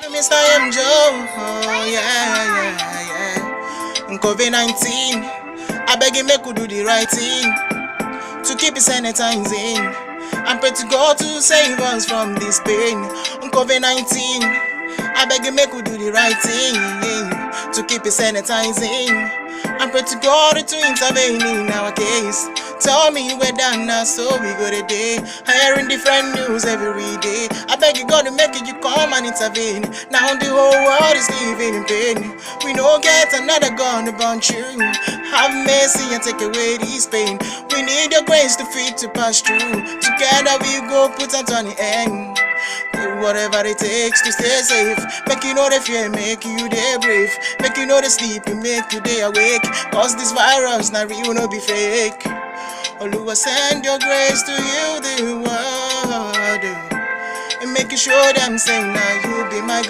Mr. M. Joe, oh yeah. COVID-19, I beg you make we do the right thing to keep it sanitizing. I pray to God to save us from this pain. COVID-19, I beg you make we do the right thing to keep it sanitizing. I pray to God to intervene in our case. Tell me where down now, so we go today. Hearing different news every day. I beg you God to make it, you come and intervene. Now the whole world is living in pain. We don't get another gun to punch you. Have mercy and take away this pain. We need your grace to fit to pass through. Together we go put out on the end. Do whatever it takes to stay safe. Make you know the fear, make you day brave. Make you know the sleep, you make you day awake. Cause this virus not real, no be fake. Oluwa send your grace to you the world, and make you show them say now you be my